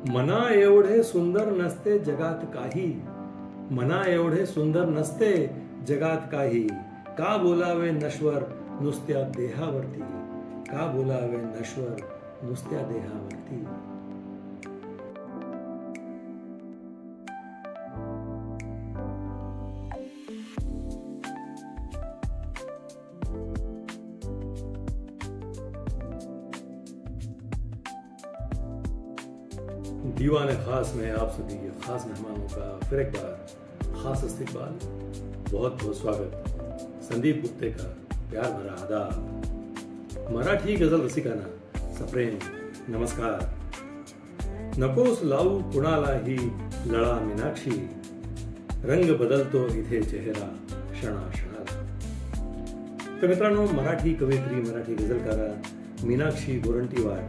मना एवढे सुंदर नसते जगात काही, मना एवढे सुंदर नसते जगात काही, का बोलावे नश्वर नुसत्या देहावरती, का बोलावे नश्वर नुसत्या देहावरती. दीवाने खास में आप सभी खास मेहमानों का फिर एक बार खास इस्तकबाल, बहुत बहुत स्वागत. संदीप गुप्ते का प्यार भरा आदाब. मराठी गझल रसिकांना सप्रेम नमस्कार. नकोस लावू कुणालाही लळा मीनाक्षी, रंग बदलतो इथे चेहरा क्षणाक्षणाला. तर मित्रांनो, मराठी कवयित्री, मराठी गझलकारा मीनाक्षी गोरंटीवार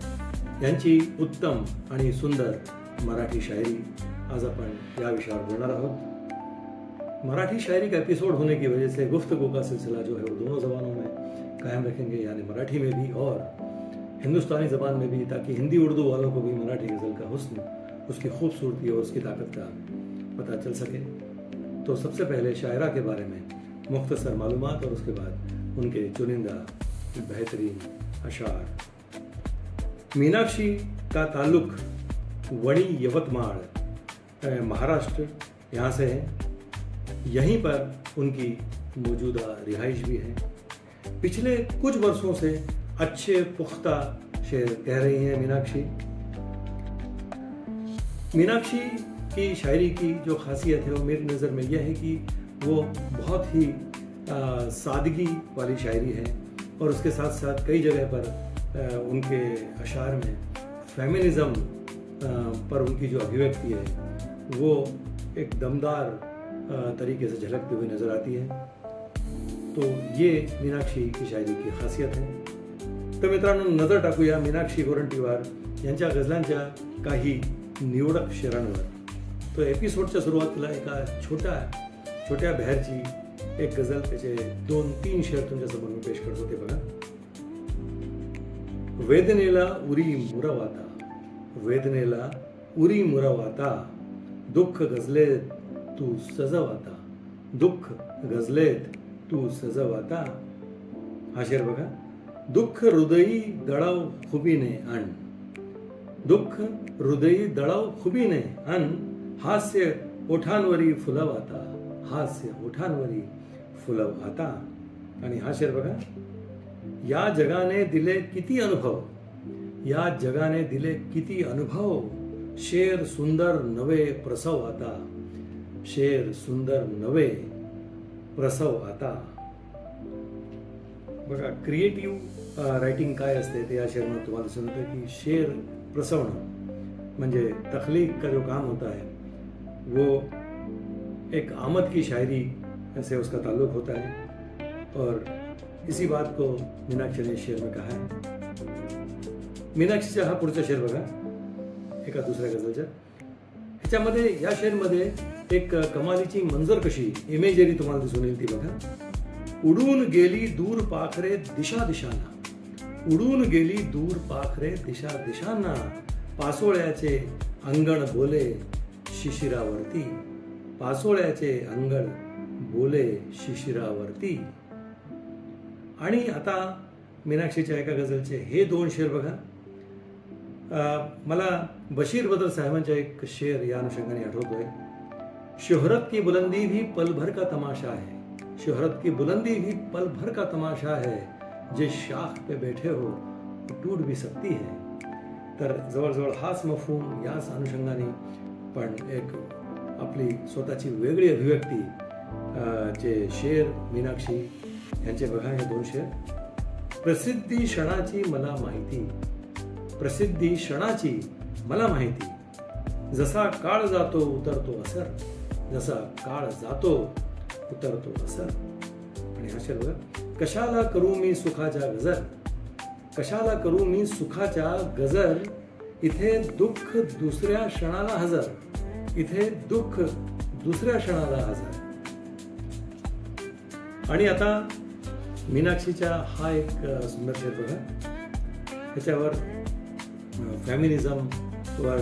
यांची उत्तम आणि सुंदर मराठी शायरी आज अपन या विषय बोलना आहोत. मराठी शायरी का एपिसोड होने की वजह से गुफ्तगू का सिलसिला जो है वो दोनों ज़बानों में कायम रखेंगे, यानी मराठी में भी और हिंदुस्तानी ज़बान में भी, ताकि हिंदी उर्दू वालों को भी मराठी गज़ल का हुस्न, उसकी खूबसूरती और उसकी ताकत का पता चल सके. तो सबसे पहले शायरा के बारे में मुख्तसर मालूमात और उसके बाद उनके चुनिंदा बेहतरीन अशार. मीनाक्षी का ताल्लुक वणी यवतमाल महाराष्ट्र यहाँ से है. यहीं पर उनकी मौजूदा रिहाइश भी है. पिछले कुछ वर्षों से अच्छे पुख्ता शेर कह रही हैं मीनाक्षी. मीनाक्षी की शायरी की जो खासियत है वो मेरी नज़र में यह है कि वो बहुत ही सादगी वाली शायरी है, और उसके साथ साथ कई जगह पर उनके अशार में फेमिनिज्म पर उनकी जो अभिव्यक्ति है वो एक दमदार तरीके से झलकती हुई नजर आती है. तो ये मीनाक्षी की शायरी की खासियत है. तर मित्रांनो, नजर टाकूया मीनाक्षी गोरंटीवार यांच्या गझलांच्या काही निवडक शेरांवर. तो एपिसोडच्या सुरुवातीला एका छोट्या बहरची एक गझल, त्याचे 2-3 शेर तुमच्यासमोर मी पेश करतो. ते बघा. वेदनेला उरी मुरवाता, वेदनेला उरी मुरवाता, दुःख गझलेत तू सजवाता, दुःख गझलेत तू सजवाता. हा शेर बघा. दुःख हृदयी दळाव खुबीने आण, दुःख हृदयी दळाव खुबीने आण, हास्य ओठांवरी फुलवाता, हास्य ओठांवरी फुलवाता. आणि हा शेर बघा. या जगाने दिले किती अनुभव, या जगाने दिले किती अनुभव, शेर सुंदर नवे प्रसव आता, शेर सुंदर नवे प्रसव आता. बघा, क्रिएटिव्ह रायटिंग काय असते ते या शेरमध्ये तुम्हाला दिसून येतं की शेर प्रसवणं म्हणजे तख्लीक का जो काम होता है वो एक आमद की शायरी से उसका ताल्लुक होता है, और इसी बात को मीनाक्षी ने शेर में कहा है. मीनाक्षीचा हा पुढचा शेर बघा, एका दुसऱ्या गझलच्या. ह्याच्यामध्ये या शेरमध्ये एक कमालीची मंजर कशी इमेजरी तुम्हाला दिसून येईल ती बघा. उडून गेली दूर पाखरे दिशा दिशांना, उडून गेली दूर पाखरे दिशा दिशांना, पासोळ्याचे अंगण बोले शिशिरावरती, पासोळ्याचे अंगण बोले शिशिरावरती. आणि आता मीनाक्षीच्या एका गझलचे हे 2 शेर बघा. मला बशीर बद्र साहेबांचा एक शेर या अनुषंगाने आठवतोय. शोहरत की बुलंदी भी पल भर का तमाशा है, शोहरत की बुलंदी भी पल भर का तमाशा है, जिस शाख पे बैठे हो टूट भी सकती है. तर जवळजवळ हाच मफहूम याच अनुषंगाने पण एक आपली स्वतःची वेगळी अभिव्यक्ती जे शेर मीनाक्षी यांचे बघा. हे 2 शेर. प्रसिद्धी क्षणाची मला माहिती, प्रसिद्धी क्षणाची मला माहिती, जसा काळ जातो उतरतो असर, जसा काळ जातो उतरतो असर. आणि हा शेर बघा. कशाला करू मी सुखाच्या गजर, कशाला करू मी सुखाच्या गजर, इथे दुःख दुसऱ्या क्षणाला हजर, इथे दुःख दुसऱ्या क्षणाला हजर. आणि आता मीनाक्षीचा हा एक सुंदर शेर बघा. त्याच्यावर फेमिनिझम वर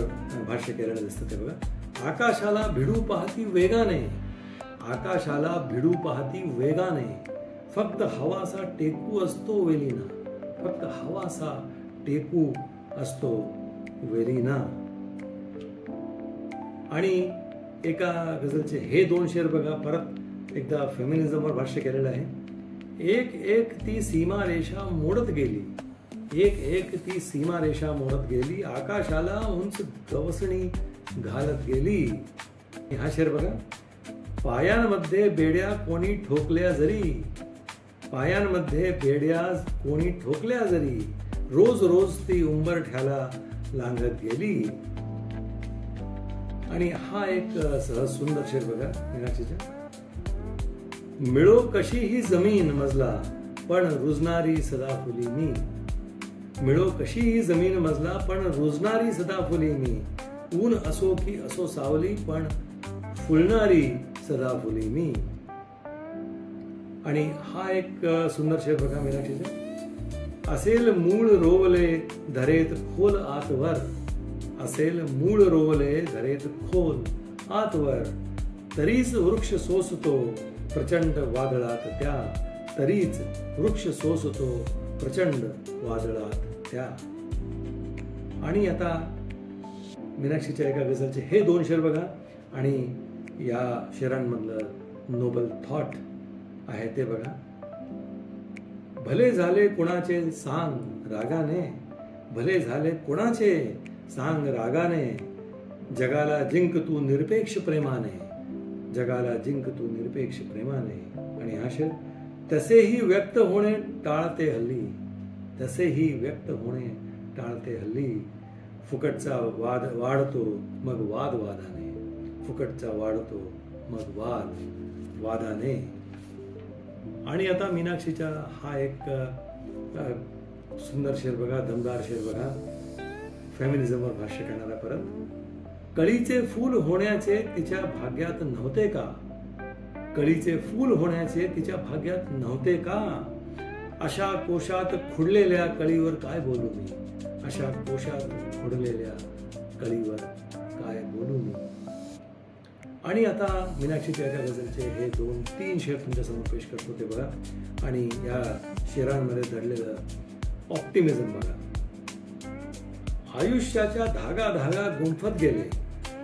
भाष्य केलेलं दिसतं ते बघा. आकाशाला भिडू पाहती वेगाने, आकाशाला भिडू पाहती वेगाने, फक्त हवासा टेकू असतो वेलीना, फक्त हवासा टेकू असतो वेलीना. आणि एका गझलचे हे 2 शेर बघा, परत एकदा फेमिनिझमवर भाष्य केलेलं आहे. एक एक ती सीमारेषा मोडत गेली, एक एक ती सीमारेषा मोडत गेली, आकाशाला उंच गवसणी घालत गेली. हा शेर बघा. पायांमध्ये बेड्या कोणी ठोकल्या जरी, पायांमध्ये बेड्या कोणी ठोकल्या जरी, रोज रोज ती उंबरठ्याला लांघत गेली. आणि हा एक सहज सुंदर शेर बघा मीनाक्षीचा. मिळो कशी ही जमीन मजला, पण रुजणारी सदाफुली मी, मिळो कशी ही जमीन मजला, पण रुजणारी सदाफुली मी, ऊन असो की असो सावली, पण फुलणारी सदाफुली मी. आणि हा एक सुंदर शेर बघा मीनाक्षीचा. असेल मूळ रोवले धरेत खोल आतवर, असेल मूळ रोवले धरेत खोल आतवर, तरीच वृक्ष सोसतो प्रचंड वादळात त्या, तरीच वृक्ष सोसतो प्रचंड वादळात त्या. आणि आता मीनाक्षीच्या एका गझलचे हे 2 शेर बघा. आणि या शेरांमधलं नोबल थॉट आहे ते बघा. भले झाले कुणाचे सांग रागाने, भले झाले कुणाचे सांग रागाने, जगाला जिंक तू निरपेक्ष प्रेमाने, जगाला जिंक तू निरपेक्ष प्रेमाने. आणि हा शेर. तसेही व्यक्त होणे टाळते हल्ली, तसेही व्यक्त होणे टाळते हल्ली, फुकटचा वाद वाढतो मग वाद वादाने, फुकटचा वाढतो मग वाद वादाने. आणि आता मीनाक्षीचा हा एक सुंदर शेर बघा, दमदार शेर बघा, फेमिनिझमवर भाष्य करणारा परत. कळीचे फूल होण्याचे तिच्या भाग्यात नव्हते का, कळीचे फूल होण्याचे तिच्या भाग्यात नव्हते का, अशा कोशात खुडलेल्या कळीवर काय बोलू मी, अशा कोशात खुडलेल्या कळीवर काय बोलू मी. आणि आता मीनाक्षीच्या एका गझलचे हे 2-3 शेर तुमच्यासमोर पेश करतो ते बघा. आणि या शेरांमध्ये दडलेलं ऑप्टिमिझम बघा. आयुष्याच्या धागा धागा गुंफत गेले,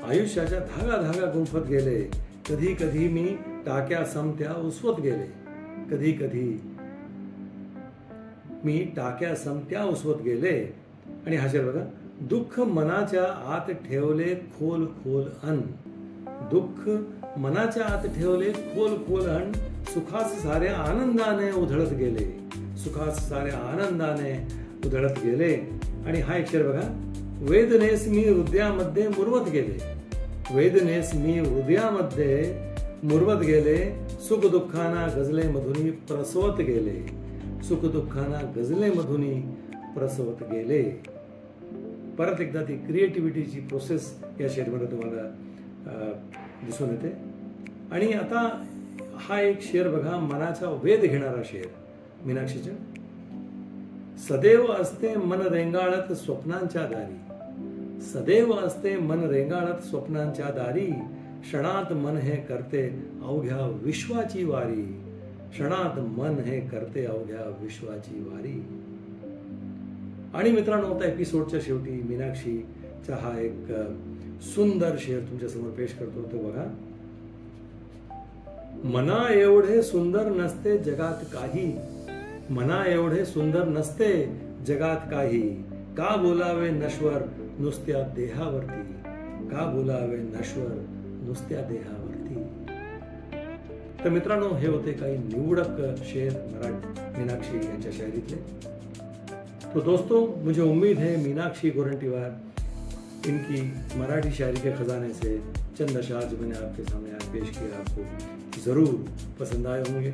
आयुष्याच्या धागा धागा गुंफत गेले, कधी कधी मी टाक्या समत्या उसवत गेले, कधी कधी मी टाक्या समत्या उसवत गेले. आणि हा शेर बघा. दुःख मनाच्या आत ठेवले खोल खोल अन, दुःख मनाच्या आत ठेवले खोल खोल अन, सुखास साऱ्या आनंदाने उधळत गेले, सुखास साऱ्या आनंदाने उधळत गेले. आणि हा एक शेर बघा. वेदनेस मी हृदयामध्ये मुरवत गेले, वेदनेस मी हृदयामध्ये मुरवत गेले, सुख दुःखाना गजले मधुनी प्रसवत गेले, सुख दुःखाना गजले मधुनी प्रसवत गेले. परत एकदा ती क्रिएटिव्हिटीची प्रोसेस या शेरमध्ये तुम्हाला दिसून येते. आणि आता हा एक शेर बघा, मनाचा वेध घेणारा शेर मीनाक्षीच्या. सदैव असते मन रेंगाळत स्वप्नांच्या दारी, सदैव असते मन रेंगाळत स्वप्नांच्या दारी, क्षणात मन हे करते अवघ्या विश्वाची वारी, क्षणात मन हे करते अवघ्या विश्वाची वारी. आणि मित्रांनो, आता एपिसोडच्या शेवटी मीनाक्षीचा हा एक सुंदर शेर तुमच्या समोर पेश करतो तो बघा. मना एवढे सुंदर नसते जगात काही, मना एवढे सुंदर नसते जगात काही, का बोलावे नश्वर नुसत्या देहावरती, का बोलावे नश्वर नुसत्या देहावरती. तर मित्रांनो, हे होते काही निवडक शेर मीनाक्षी यांच्या शायरीतले. तो दोस्तों, मुझे उम्मीद है मीनाक्षी गोरंटीवार इनकी मराठी शायरी के खजाने से चंद अशार जो मैंने आपके सामने आज पेश किया आपको ज़रूर पसंद आए होंगे.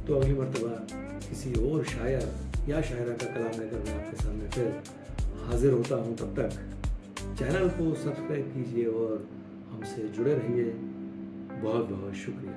तो अगली मर्तबा किसी और शायर या शायरा का कलाम लेकर मैं आपके सामने फिर हाजिर होता हूँ. तब तक चैनल को सब्सक्राइब कीजिए और हमसे जुड़े रहिए. बहुत बहुत शुक्रिया.